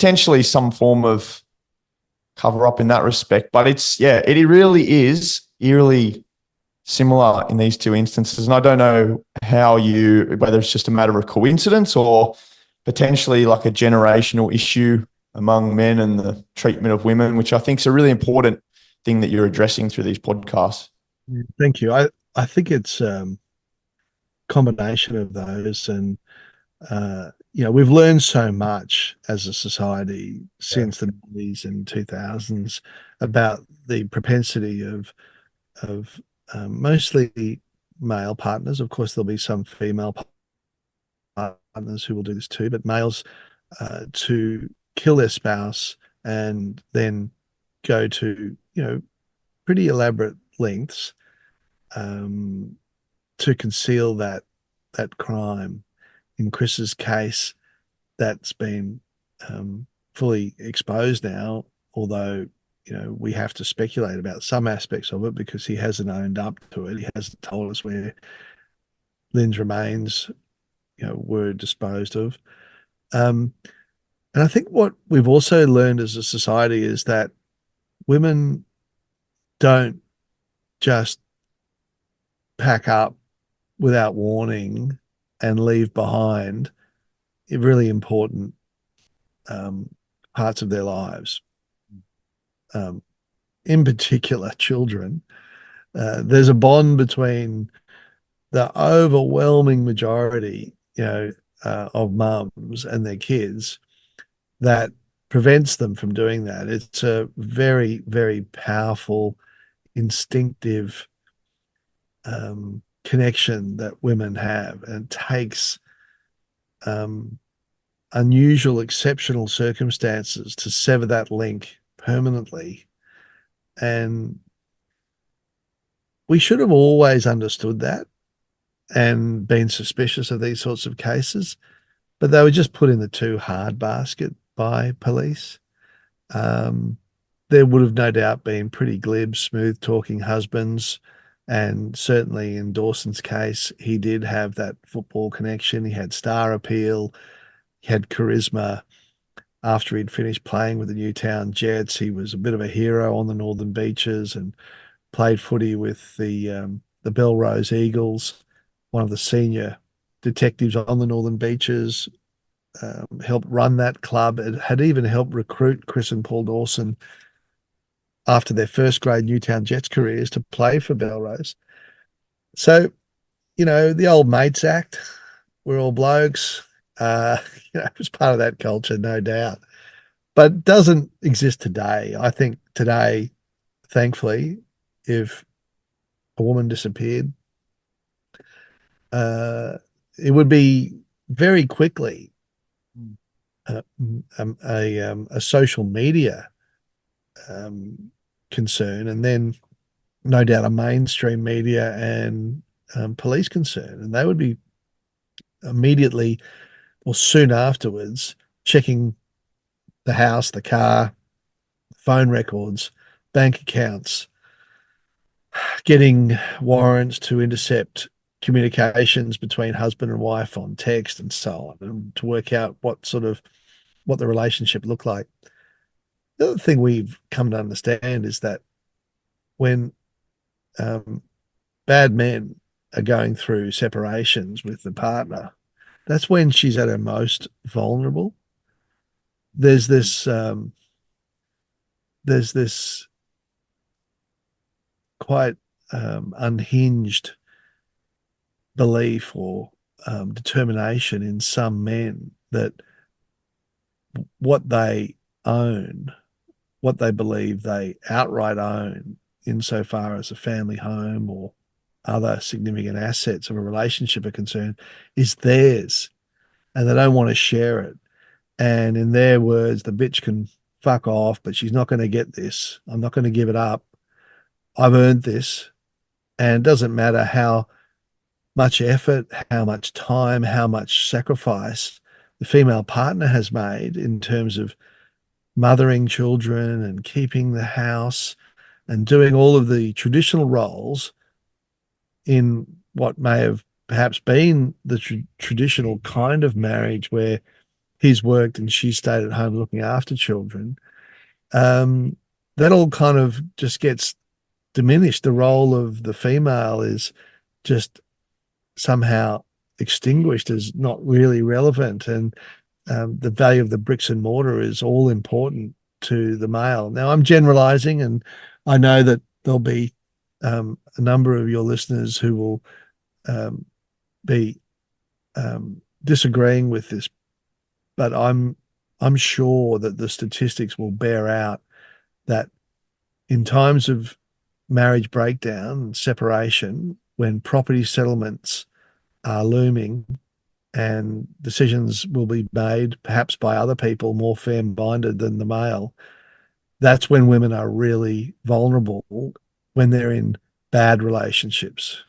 potentially some form of cover up in that respect. But it really is eerily similar in these two instances. And I don't know whether it's just a matter of coincidence or potentially like a generational issue among men and the treatment of women, which I think is a really important thing that you're addressing through these podcasts. Thank you. I think it's combination of those, and we've learned so much as a society since the 90s and 2000s about the propensity of mostly male partners. Of course, there'll be some female partners who will do this too, but males to kill their spouse and then go to pretty elaborate lengths to conceal that crime. In Chris's case, that's been fully exposed now, although we have to speculate about some aspects of it because he hasn't owned up to it. He hasn't told us where Lynn's remains were disposed of. And I think what we've also learned as a society is that women don't just pack up without warning and leave behind really important parts of their lives. In particular, children. There's a bond between the overwhelming majority, of mums and their kids that prevents them from doing that. It's a very, very powerful, instinctive connection that women have, and it takes unusual, exceptional circumstances to sever that link permanently. And we should have always understood that and been suspicious of these sorts of cases, but they were just put in the too hard basket by police. There would have no doubt been pretty glib, smooth talking husbands. And certainly in Dawson's case, he did have that football connection. He had star appeal. He had charisma. After he'd finished playing with the Newtown Jets, he was a bit of a hero on the Northern Beaches and played footy with the Belrose Eagles, one of the senior detectives on the Northern Beaches, helped run that club. It had even helped recruit Chris and Paul Dawson after their first grade Newtown Jets careers to play for Belrose. So, the old mates act, we're all blokes, it was part of that culture, no doubt. But it doesn't exist today. I think today, thankfully, if a woman disappeared, it would be very quickly a social media concern, and then no doubt a mainstream media and police concern, and they would be immediately or soon afterwards checking the house, the car, phone records, bank accounts, getting warrants to intercept communications between husband and wife on text and so on, and to work out what the relationship looked like. The other thing we've come to understand is that when bad men are going through separations with the partner, that's when she's at her most vulnerable. There's this quite unhinged belief or determination in some men that what they own, what they believe they outright own, insofar as a family home or other significant assets of a relationship are concerned, is theirs, and they don't want to share it. And in their words, the bitch can fuck off, but she's not going to get this. I'm not going to give it up. I've earned this. And it doesn't matter how much effort, how much time, how much sacrifice the female partner has made in terms of mothering children and keeping the house and doing all of the traditional roles in what may have perhaps been the traditional kind of marriage where he's worked and she stayed at home looking after children, that all kind of just gets diminished. The role of the female is just somehow extinguished as not really relevant. And the value of the bricks and mortar is all important to the male. Now, I'm generalizing, and I know that there'll be a number of your listeners who will be disagreeing with this, but I'm sure that the statistics will bear out that in times of marriage breakdown and separation, when property settlements are looming and decisions will be made perhaps by other people more fair-minded than the male, that's when women are really vulnerable, when they're in bad relationships.